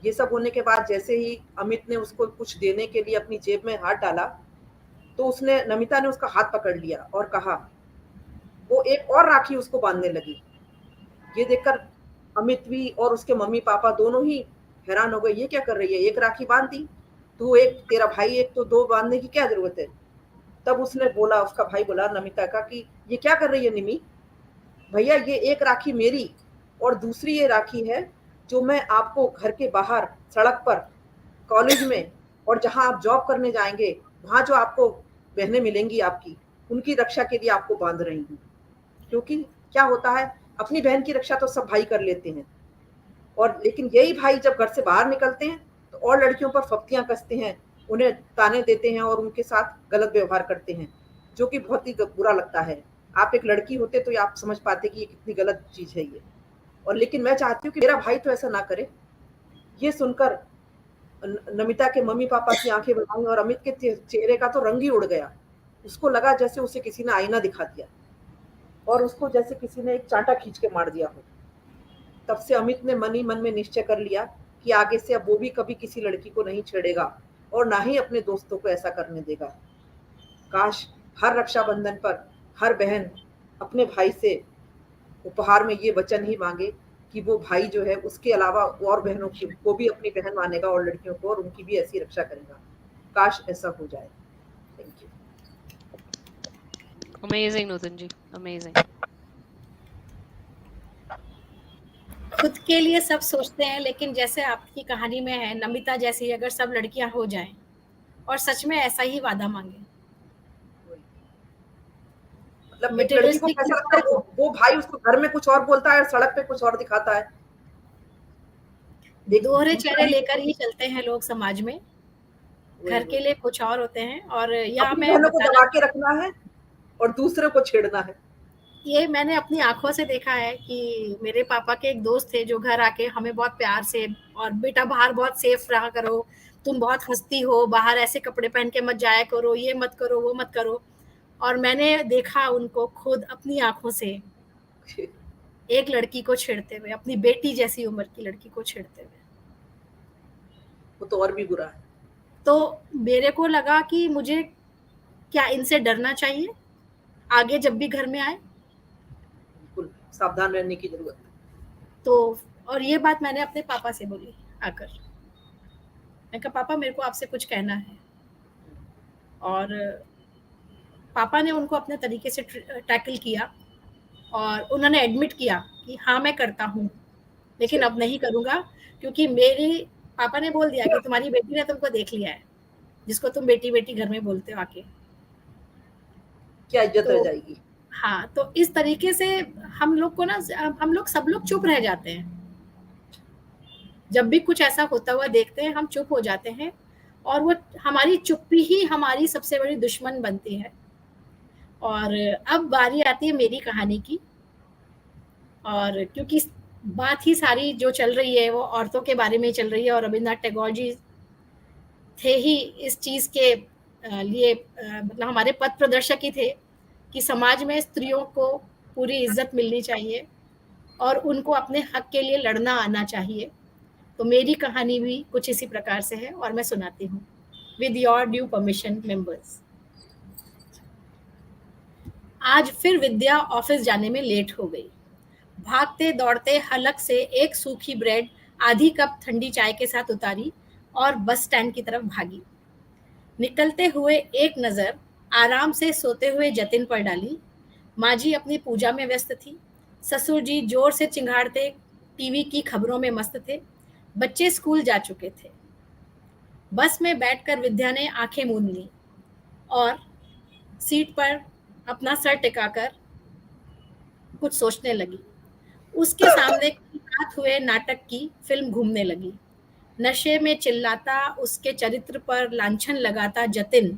ये सब होने के बाद जैसे ही अमित ने उसको कुछ देने के लिए अपनी जेब में हाथ डाला, तो उसने नमिता ने उसका हाथ पकड़ लिया और कहा, वो एक और राखी उसको बांधने लगी। ये देखकर अमित भी और उसके मम्मी पापा दोनों ही हैरान हो गए, ये क्या कर रही है, एक राखी बांध दी, तू एक, तेरा भाई एक, तो दो बांधने की क्या जरूरत है। तब उसने बोला, उसका भाई बोला नमिता का कि ये क्या कर रही है निमी, भैया ये एक राखी मेरी और दूसरी ये राखी है जो मैं आपको घर के बाहर, सड़क पर, कॉलेज में और जहां आप जॉब करने जाएंगे वहां जो आपको बहनें मिलेंगी आपकी, उनकी रक्षा के लिए आपको बांध रही हूँ। क्योंकि क्या होता है, अपनी बहन की रक्षा तो सब भाई कर लेते हैं, और लेकिन यही भाई जब घर से बाहर निकलते हैं तो और लड़कियों पर फप्तियां कसते हैं, उन्हें ताने देते हैं और उनके साथ गलत व्यवहार करते हैं, जो कि बहुत ही बुरा लगता है। आप एक लड़की होते तो आप समझ पाते कि ये कितनी गलत चीज है ये, और लेकिन मैं चाहती हूँ कि मेरा भाई तो ऐसा ना करे। ये सुनकर नमिता के मम्मी पापा की आंखें बन आई और अमित के चेहरे का तो रंग ही उड़ गया। उसको लगा जैसे उसे किसी ने आईना दिखा दिया और उसको जैसे किसी ने एक चांटा खींच के मार दिया हो। तब से अमित ने मन ही मन में निश्चय कर लिया कि आगे से अब वो भी कभी किसी लड़की को नहीं छेड़ेगा और ना ही अपने दोस्तों को ऐसा करने देगा। काश हर रक्षाबंधन पर हर बहन अपने भाई से उपहार में ये वचन ही मांगे कि वो भाई जो है उसके अलावा और बहनों को भी अपनी बहन मानेगा और लड़कियों को, और उनकी भी ऐसी रक्षा करेगा। काश ऐसा हो जाए। Thank you. Amazing Nutan ji, amazing. खुद के लिए सब सोचते हैं, लेकिन जैसे आपकी कहानी में है नमिता जैसी अगर सब लड़कियां हो जाएं और सच में ऐसा ही वादा मांगे, मतलब एक लड़की को मटेरियलिस्टिक कैसा चीज लगता है, तो वो भाई उसको घर में कुछ और बोलता है और सड़क पे कुछ और दिखाता है। एक दोहरे दूसरा चेहरे ही लेकर ही चलते हैं लोग समाज में। वही घर के वही लिए कुछ और होते हैं, और यहाँ अपनी मैं बहनों को बताना, दबा के रखना है और दूसरे को छेड़ना है। ये मैंने अपनी आंखों से देखा है कि मेरे पापा के एक दोस्त थे जो घर आके हमें बहुत प्यार से, और बेटा बाहर बहुत सेफ रहा करो, तुम बहुत हंसती हो, बाहर ऐसे कपड़े पहन के मत जाया करो, ये मत करो वो मत करो। और मैंने देखा उनको खुद अपनी आंखों से एक लड़की को छेड़ते हुए, अपनी बेटी जैसी उम्र की लड़की को छेड़ते हुए। वो तो और भी बुरा है। तो मेरे को लगा कि मुझे क्या इनसे डरना चाहिए आगे जब भी घर में आए। बिल्कुल सावधान रहने की जरूरत है। तो और ये बात मैंने अपने पापा से बोली आकर। मैं कहा पापा मेरे को आपसे कुछ कहना है, और पापा ने उनको अपने तरीके से टैकल किया और उन्होंने एडमिट किया कि हाँ मैं करता हूँ, लेकिन अब नहीं करूँगा, क्योंकि मेरी पापा ने बोल दिया कि तुम्हारी बेटी ने तुमको देख लिया है, जिसको तुम बेटी बेटी घर में बोलते हो आके। क्या इज्जत तो रह जाएगी। हाँ, तो इस तरीके से हम लोग को ना, हम लोग सब लोग चुप रह जाते हैं। जब भी कुछ ऐसा होता हुआ देखते हैं हम चुप हो जाते हैं, और वो हमारी चुप्पी ही हमारी सबसे बड़ी दुश्मन बनती है। और अब बारी आती है मेरी कहानी की, और क्योंकि बात ही सारी जो चल रही है वो औरतों के बारे में चल रही है, और रविन्द्रनाथ टैगोर जी थे ही इस चीज़ के लिए, मतलब हमारे पथ प्रदर्शक ही थे कि समाज में स्त्रियों को पूरी इज्जत मिलनी चाहिए और उनको अपने हक के लिए लड़ना आना चाहिए। तो मेरी कहानी भी कुछ इसी प्रकार से है और मैं सुनाती हूँ, with your due permission members. आज फिर विद्या ऑफिस जाने में लेट हो गई। भागते दौड़ते हलक से एक सूखी ब्रेड आधी कप ठंडी चाय के साथ उतारी और बस स्टैंड की तरफ भागी। निकलते हुए एक नज़र आराम से सोते हुए जतिन पर डाली। माँ जी अपनी पूजा में व्यस्त थी। ससुर जी जोर से चिंघाड़ते टीवी की खबरों में मस्त थे। बच्चे स्कूल जा चुके थे। बस में बैठकर विद्या ने आंखें मूंद ली और सीट पर अपना सर टिकाकर कुछ सोचने लगी। उसके सामने कल रात हुए नाटक की फिल्म घूमने लगी। नशे में चिल्लाता, उसके चरित्र पर लांछन लगाता जतिन,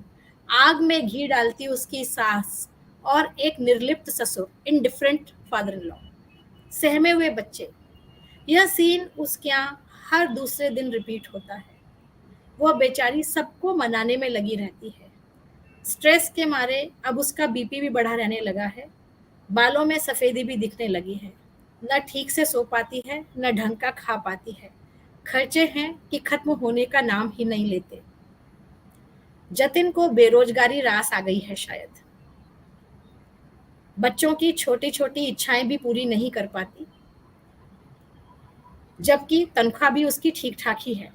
आग में घी डालती उसकी सास, और एक निर्लिप्त ससुर, इनडिफरेंट फादर इन लॉ, सहमे हुए बच्चे। यह सीन उसके यहाँ हर दूसरे दिन रिपीट होता है। वह बेचारी सबको मनाने में लगी रहती है। स्ट्रेस के मारे अब उसका बीपी भी बढ़ा रहने लगा है। बालों में सफेदी भी दिखने लगी है। न ठीक से सो पाती है, न ढंग का खा पाती है। खर्चे हैं कि खत्म होने का नाम ही नहीं लेते। जतिन को बेरोजगारी रास आ गई है शायद। बच्चों की छोटी छोटी इच्छाएं भी पूरी नहीं कर पाती, जबकि तनख्वाह भी उसकी ठीक ठाक ही है।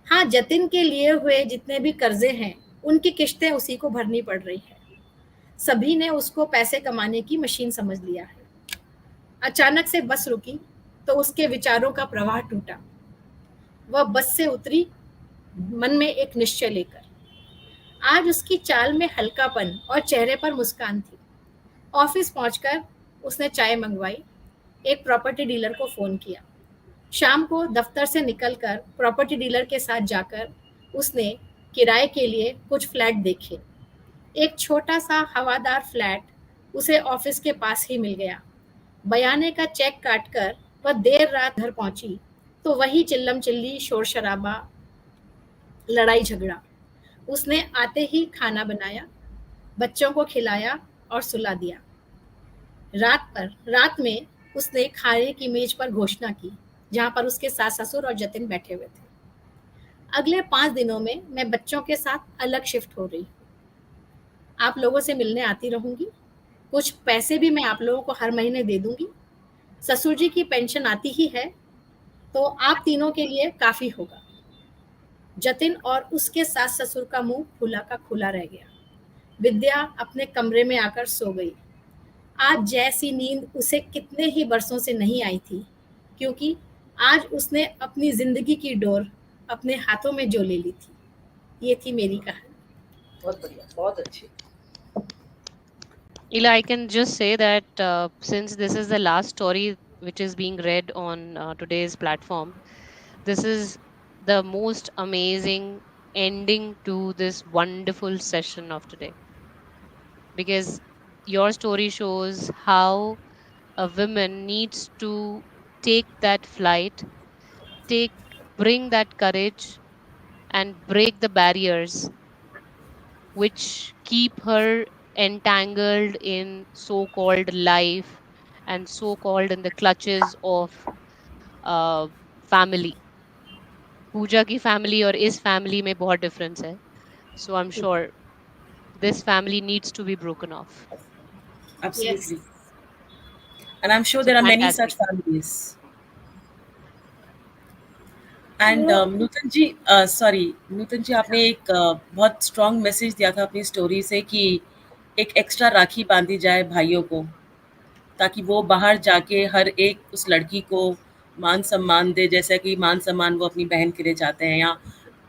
हाँ, जतिन के लिए हुए जितने भी कर्जे हैं उनकी किश्तें उसी को भरनी पड़ रही है। सभी ने उसको पैसे कमाने की मशीन समझ लिया है। अचानक से बस रुकी तो उसके विचारों का प्रवाह टूटा। वह बस से उतरी, मन में एक निश्चय लेकर। आज उसकी चाल में हल्कापन और चेहरे पर मुस्कान थी। ऑफिस पहुंचकर उसने चाय मंगवाई, एक प्रॉपर्टी डीलर को फोन किया। शाम को दफ्तर से निकलकर प्रॉपर्टी डीलर के साथ जाकर उसने किराए के लिए कुछ फ्लैट देखे। एक छोटा सा हवादार फ्लैट उसे ऑफिस के पास ही मिल गया। बयाने का चेक काटकर वह देर रात घर पहुंची तो वही चिल्लम चिल्ली, शोर शराबा, लड़ाई झगड़ा। उसने आते ही खाना बनाया, बच्चों को खिलाया और सुला दिया। रात में उसने खाने की मेज पर घोषणा की, जहां पर उसके सास ससुर और जतिन बैठे हुए थे। अगले 5 दिनों में मैं बच्चों के साथ अलग शिफ्ट हो रही हूँ। आप लोगों से मिलने आती रहूंगी। कुछ पैसे भी मैं आप लोगों को हर महीने दे दूंगी। ससुर जी की पेंशन आती ही है, तो आप तीनों के लिए काफी होगा। जतिन और उसके सास ससुर का मुंह खुला का खुला रह गया। विद्या अपने कमरे में आकर सो गई। आज जैसी नींद उसे कितने ही बरसों से नहीं आई थी, क्योंकि आज उसने अपनी जिंदगी की डोर अपने हाथों में जो ले ली थी। ये थी मेरी कहानी। बहुत बढ़िया, बहुत अच्छी। Ila, I can just say that since this is the last story which is being read on today's platform, this is the most amazing ending to this wonderful session of today. Because your story shows how a woman needs to take that flight, take bring that courage and break the barriers which keep her entangled in so called life and so called in the clutches of uh, family. पूजा की family और इस family में बहुत difference है. So I'm sure this family needs to be broken off. Yes. Absolutely. And I'm sure So there are many fantastic. such families. And वो नूतन जी, आपने एक बहुत स्ट्रॉन्ग मैसेज दिया था अपनी स्टोरी से कि एक एक्स्ट्रा राखी बांधी जाए भाइयों को, ताकि वो बाहर जाके हर एक उस लड़की को मान सम्मान दे, जैसा कि मान सम्मान वो अपनी बहन के लिए चाहते हैं, या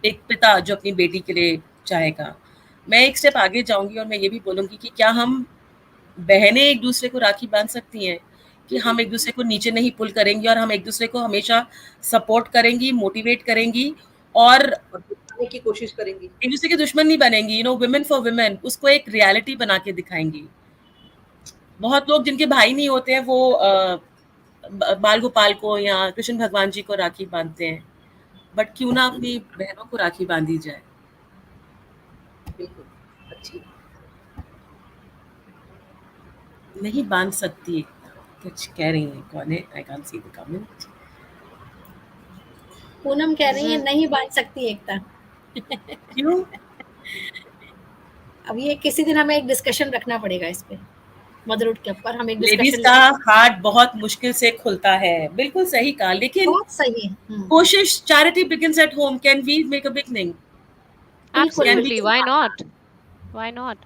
एक पिता जो अपनी बेटी के लिए चाहेगा। मैं एक स्टेप आगे जाऊंगी और मैं ये भी बोलूँगी कि क्या हम बहनें एक दूसरे को राखी बांध सकती हैं कि हम एक दूसरे को नीचे नहीं पुल करेंगी और हम एक दूसरे को हमेशा सपोर्ट करेंगी, मोटिवेट करेंगी और और दिखाने की कोशिश करेंगी। एक दूसरे के दुश्मन नहीं बनेंगी। वुमेन फॉर वुमेन, उसको एक रियलिटी बना के दिखाएंगी। बहुत लोग जिनके भाई नहीं होते हैं वो बाल गोपाल को या कृष्ण भगवान जी को राखी बांधते हैं, बट क्यों ना अपनी बहनों को राखी बांधी जाए। बिल्कुल, अच्छी। नहीं बांध सकती, कुछ कह रही है, कौन है? I can't see the comment. Poonam कह रही है नहीं बांध सकती एकता। क्यों? अब ये किसी दिन हमें एक डिस्कशन रखना पड़ेगा इस पे, मदरहुड क्लब पर हम एक लेडीज डिस्कशन का लेंगे। हार्ट बहुत मुश्किल से खुलता है, बिल्कुल सही कहा, लेकिन बहुत सही है। कोशिश, charity begins at home. Can we make a beginning? बिल्कुल कैन वी? Absolutely. बिल्कुल। Why not? Why not?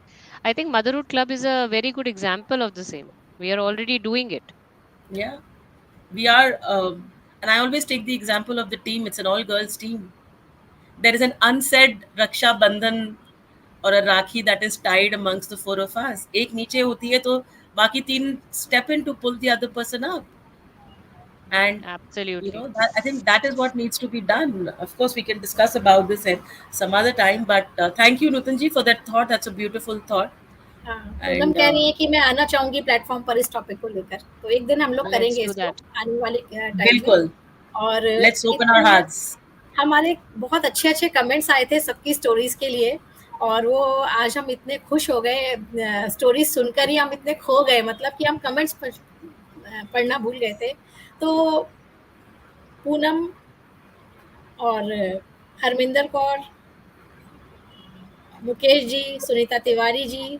I think Motherhood Club is a very good example of the same. We are already doing it. Yeah, we are, and I always take the example of the team. It's an all girls team. There is an unsaid Raksha Bandhan or a Rakhi that is tied amongst the four of us. एक नीचे होती है तो बाकी तीन step in to pull the other person up. And Absolutely. I think that is what needs to be done. Of course, we can discuss about this at some other time. But thank you, Nutanji, for that thought. That's a beautiful thought. हाँ, Poonam And कह रही है कि मैं आना चाहूंगी platform पर इस टॉपिक को लेकर, तो एक दिन हम लोग Let's करेंगे do इसको that. आने वाले टाइम में। बिल्कुल, और let's open our इतने hearts. हमारे बहुत अच्छे अच्छे कमेंट्स आए थे सबकी स्टोरीज के लिए, और वो आज हम इतने खुश हो गए, स्टोरीज सुनकर ही हम इतने खो गए, मतलब कि हम कमेंट्स पढ़ना भूल गए थे। तो पूनम और हरमिंदर कौर, मुकेश जी, सुनीता तिवारी जी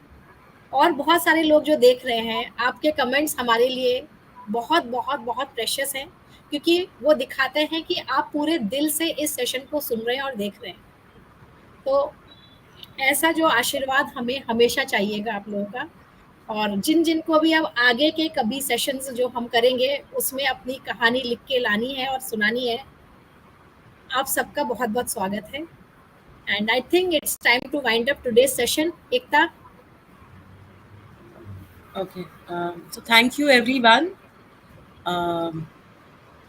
और बहुत सारे लोग जो देख रहे हैं, आपके कमेंट्स हमारे लिए बहुत बहुत बहुत प्रेशियस हैं, क्योंकि वो दिखाते हैं कि आप पूरे दिल से इस सेशन को सुन रहे हैं और देख रहे हैं। तो ऐसा जो आशीर्वाद हमें हमेशा चाहिएगा आप लोगों का। और जिन जिन को भी अब आगे के कभी सेशंस जो हम करेंगे उसमें अपनी कहानी लिख के लानी है और सुनानी है, आप सबका बहुत बहुत स्वागत है। And I think it's time to wind up today's session. Ekta. Okay. So thank you everyone.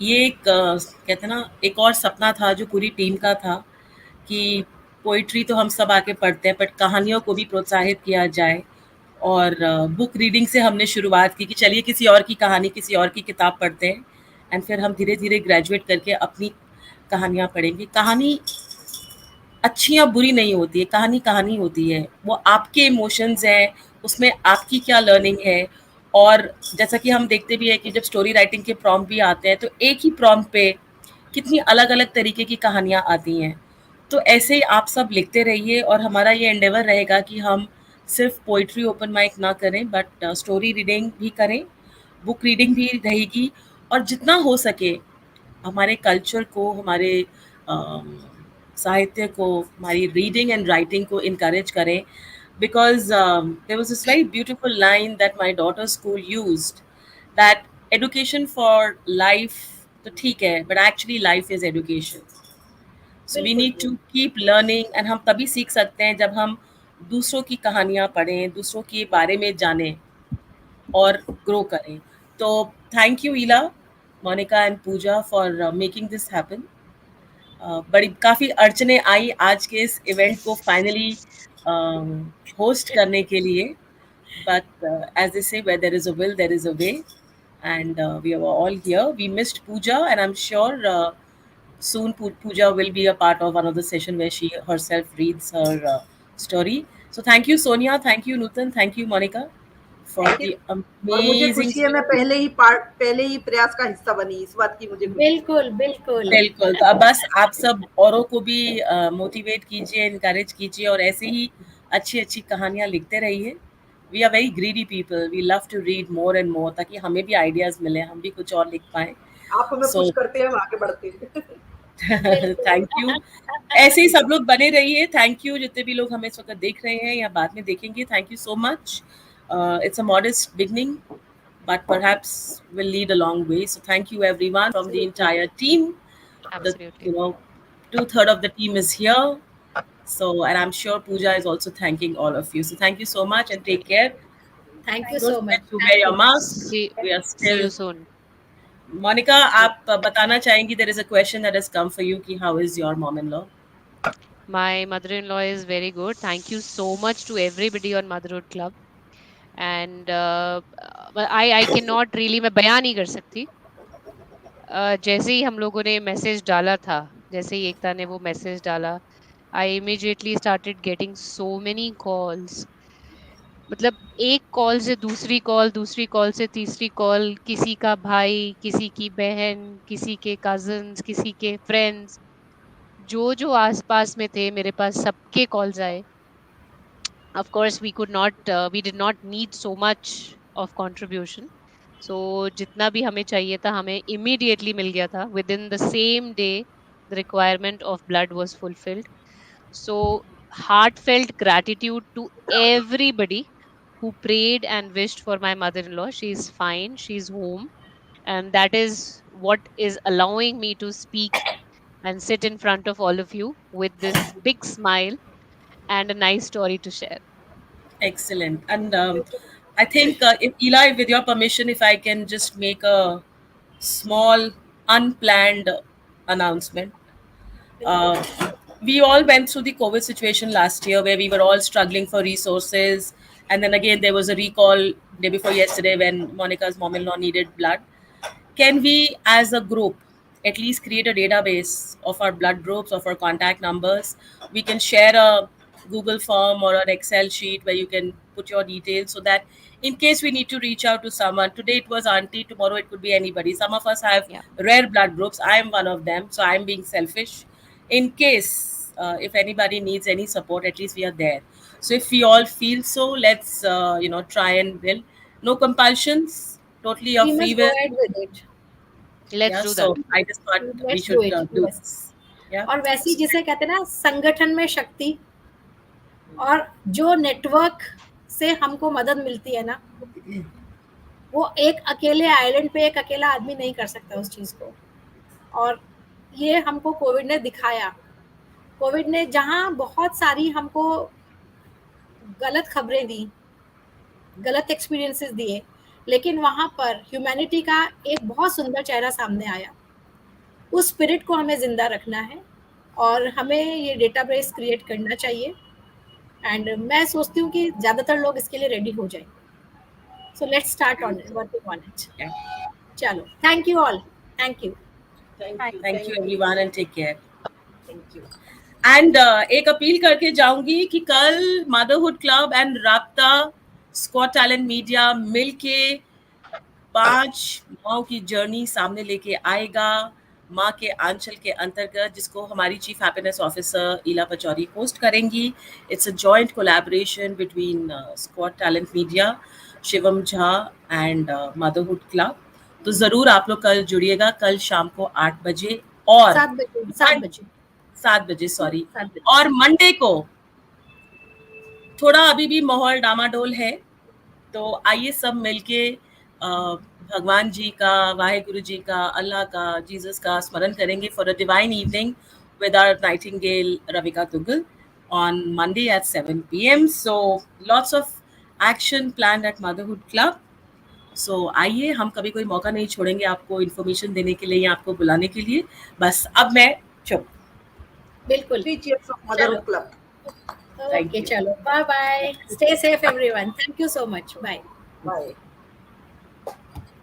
ये एक कहते हैं ना, एक और सपना था जो पूरी टीम का था कि पोइट्री तो हम सब आके पढ़ते हैं, बट कहानियों को भी प्रोत्साहित किया जाए। और बुक रीडिंग से हमने शुरुआत की कि चलिए किसी और की कहानी, किसी और की किताब पढ़ते हैं, एंड फिर हम धीरे धीरे ग्रेजुएट करके अपनी कहानियाँ पढ़ेंगे। कहानी अच्छी या बुरी नहीं होती है, कहानी कहानी होती है, वो आपके इमोशंस हैं, उसमें आपकी क्या लर्निंग है। और जैसा कि हम देखते भी है कि जब स्टोरी राइटिंग के प्रॉम्प्ट भी आते हैं तो एक ही प्रॉम्प्ट पे कितनी अलग अलग तरीके की कहानियाँ आती हैं। तो ऐसे ही आप सब लिखते रहिए और हमारा ये एंडेवर रहेगा कि हम सिर्फ पोइट्री ओपन माइक ना करें, बट स्टोरी रीडिंग भी करें, बुक रीडिंग भी रहेगी, और जितना हो सके हमारे कल्चर को, हमारे साहित्य को, हमारी रीडिंग एंड राइटिंग को इनकरेज करें। Because there was this very beautiful line that my daughter school used, that education for life तो ठीक है, but actually life is education. So we बिल्कुल need to keep learning, and हम तभी सीख सकते हैं जब हम दूसरों की कहानियाँ पढ़ें, दूसरों के बारे में जानें और ग्रो करें। तो thank you Ila, Monica and Pooja for making this happen. बड़ी काफ़ी अड़चने आई आज के इस इवेंट को फाइनली होस्ट करने के लिए, but as they say where there is a will there is a way, and we are all here. We missed Pooja and I am sure soon Pooja will be a part of another session where she herself reads her story. So thank you Sonia, thank you Nutan, thank you Monica for thank you. the और मुझे amazing खुशी है, मैं पहले ही प्रयास का हिस्सा बनी, इस बात की मुझे खुशी है। बिल्कुल बिल्कुल। बिल्कुल। तो अब बस आप सब औरों को भी मोटिवेट कीजिए, एनकरेज कीजिए और ऐसे ही अच्छी-अच्छी कहानियाँ लिखते रहिए। We are very greedy people, we love to read more and more, ताकि हमें भी आइडियाज़ मिलें, हम भी कुछ और लिख पाएँ। आप हमें पुश सो करते हैं, हम आगे बढ़ते हैं। बिल्कुल। Thank you. ऐसे ही सब लोग बने रहिए। थैंक यू जितने भी लोग हमें इस वक़्त देख रहे हैं या बाद में देखेंगे। Thank you so much. It's a modest beginning, but perhaps will lead a long way. So thank you everyone from the Absolutely. entire team. The Absolutely. 2/3 of the team is here. So, and I'm sure Pooja is also thanking all of you. So thank you so much and take care. Thank you Thank so Don't much, forget to wear thank your you. mask. See, We are see you still. soon. Monica, See you. आप बताना चाहेंगी, there is a question that has come for you कि how is your mom-in-law? My mother-in-law is very good. Thank you so much to everybody on Motherhood Club. And I cannot really, मैं बयान नहीं कर सकती। जैसे ही हम लोगों ने मैसेज डाला था, जैसे ही एकता ने वो मैसेज डाला, I immediately started getting so many calls. मतलब एक कॉल से दूसरी कॉल, दूसरी कॉल से तीसरी कॉल, किसी का भाई, किसी की बहन, किसी के कजिन्स, किसी के फ्रेंड्स, जो जो आसपास में थे मेरे पास सबके कॉल्स आए। Of course we could not we did not need so much of contribution, so जितना भी हमें चाहिए था हमें immediately मिल गया था। within the same day the requirement of blood was fulfilled. So heartfelt gratitude to everybody who prayed and wished for my mother-in-law. She's fine, she's home, and that is what is allowing me to speak and sit in front of all of you with this big smile and a nice story to share. Excellent. And I think, if Eli, with your permission, if I can just make a small, unplanned announcement. बिल्कुल। Uh, we all went through the COVID situation last year where we were all struggling for resources. And then again, there was a recall day before yesterday when Monica's mom in law needed blood. Can we, as a group, at least create a database of our blood groups, of our contact numbers? We can share a Google form or an Excel sheet where you can put your details, so that in case we need to reach out to someone, today it was auntie, tomorrow it could be anybody. Some of us have Yeah. rare blood groups. I am one of them, so I'm being selfish. In case if anybody needs any support, at least we are there. So if we all feel so, let's try and build. No compulsions, totally your we free must go will. ahead with it। Yeah, Let's do that. so I just thought we let's do should it, do yes. this. Yeah. और वैसे ही जिसे कहते हैं ना संगठन में शक्ति, और जो नेटवर्क से हमको मदद मिलती है ना, वो एक अकेले आइलैंड पे एक अकेला आदमी नहीं कर सकता उस चीज को। और ये हमको कोविड ने दिखाया। कोविड ने जहां बहुत सारी हमको गलत खबरें दी, गलत एक्सपीरियंसेस दिए, लेकिन वहां पर ह्यूमैनिटी का एक बहुत सुंदर चेहरा सामने आया। उस स्पिरिट को हमें जिंदा रखना है और हमें ये डेटाबेस क्रिएट करना चाहिए। एंड मैं सोचती हूँ कि ज्यादातर लोग इसके लिए रेडी हो जाएंगे। So let's start on working on it. Yeah. चलो, thank you all, thank you. Thank you. Thank you, Thank you. everyone, and take care. Thank you. And एक अपील करके जाऊंगी कि कल मदरहुड क्लब एंड राब्ता squad talent media मिलके 5 माओ की journey सामने लेके आएगा, माँ के आंचल के अंतर्गत, जिसको हमारी चीफ हैप्पीनेस ऑफिसर ईला पचौरी होस्ट करेंगी। It's a joint collaboration between squad talent media, Shivam Jha and motherhood club. तो ज़रूर आप लोग कल जुड़िएगा, कल शाम को 8 बजे। और 7 बजे, 7 बजे, 7 बजे, सॉरी। 7 बजे। और मंडे को थोड़ा अभी भी माहौल डामाडोल है, तो आइए सब मिलके भगवान जी का, वाहेगुरु जी का, अल्लाह का, जीसस का स्मरण करेंगे for a divine evening with our Nightingale Ravika Tugal on Monday at 7 p.m. So lots of action planned at Motherhood Club. So आइए, हम कभी कोई मौका नहीं छोड़ेंगे आपको इन्फॉर्मेशन देने के लिए या आपको बुलाने के लिए। बस अब मैं चुप। बिल्कुल। 3 cheers of चलो, Motherhood Club. Okay, Thank you. चलो, bye bye, stay safe everyone, thank you so much, bye. Bye.